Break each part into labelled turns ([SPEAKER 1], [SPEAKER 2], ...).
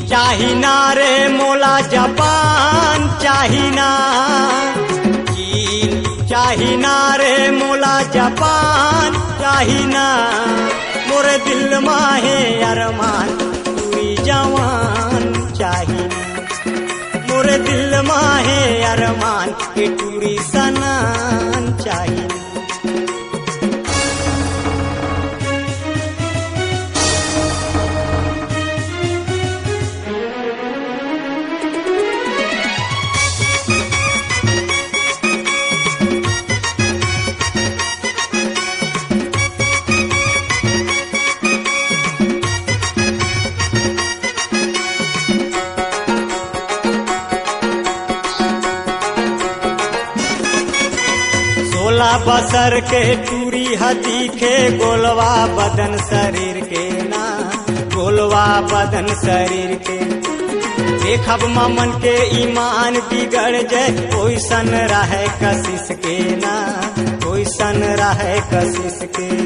[SPEAKER 1] चाहिना रे मोला जापान चाहिना, चीन चाहिना रे मोला जापान चाहिना। मोरे दिल माहे अरमान तुई जवान चाहिना, मोरे दिल माहे अरमान के टूरी सनान चाहिना। सोलह बसर के टूरी हदीखे गोलवा बदन शरीर के ना, गोलवा बदन शरीर के। देखब ममन के ईमान बिगड़ जाए, कोई सन रहे कशिश के ना, कोई सन रहे कशिश के।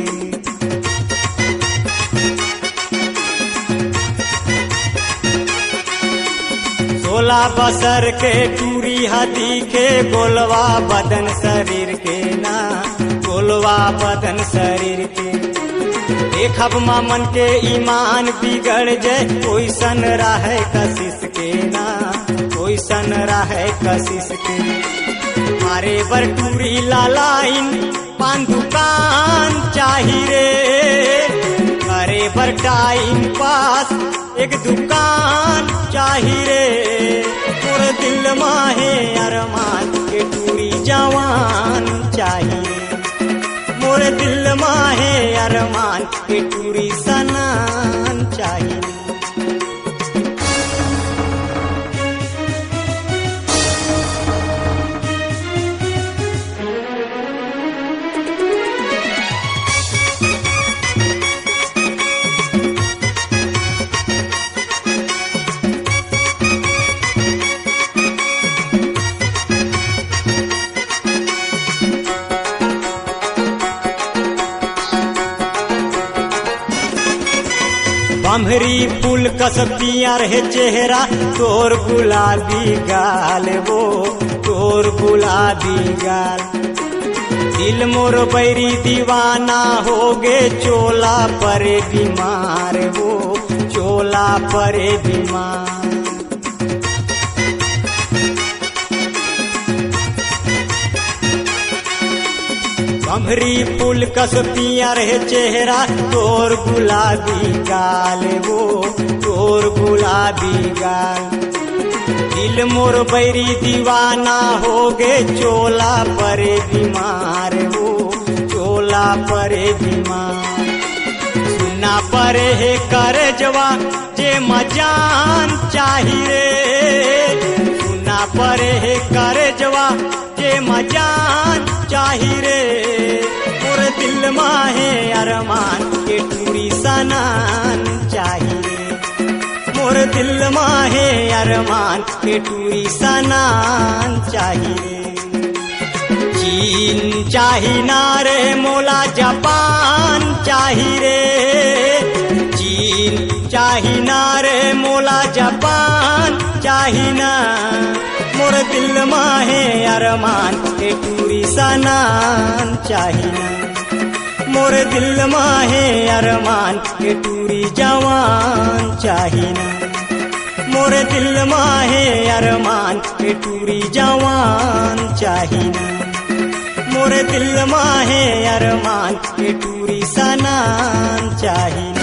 [SPEAKER 1] सोलह बसर के टूरी हदीखे गोलवा बदन शरीर के ना, गोलवा बदन शरीर के। देखब ममन के ईमान बिगड़ जाए, कोई सन रहे कशिश के ना, कोई सन रहे कशिश के। मारे बर टूरी लालाइन पान दुकान चाही रे, मारे बर टाइम पास एक दुकान चाही रे। मोर दिल माहे अरमान के टूरी जवान चाहिए, मोर दिल माहे अरमान के टूरी सनान चाहिए। बम्हरी फूल कस पिया रहे चेहरा, तोर गुलाबी गाल वो तोर गुलाबी गाल। दिल मोर बैरी दीवाना हो गे, चोला परे बीमार वो चोला परे बीमार। बम्हरी फूल कस पिया रहे चेहरा, तोर गुलाबी गाल वो तोर गुलाबी गाल। दिल मोर बैरी दीवाना हो गे, चोला परे बीमार वो चोला परे बीमार। सुना परे है कर जवा जे मजान चाही रे, सुना परे है कर जवा जे मजान चाही रे। मोर दिल माहे अरमान के टूरी सनान चाहिए, मोर दिल माहे अरमान के टूरी सनान चाहिए। चीन चाहिना रे मोला जापान चाही रे, चीन चाहिना रे मोला जापान चाहिना। मोर दिल माहे अरमान के टूरी सनान चाहिना, मोर दिल माहे अरमान के टूरी जवान चाहिना। मोर दिल माहे अरमान के टूरी जवान चाहिना, मोर दिल माहे अरमान के टूरी सनान चाहिना।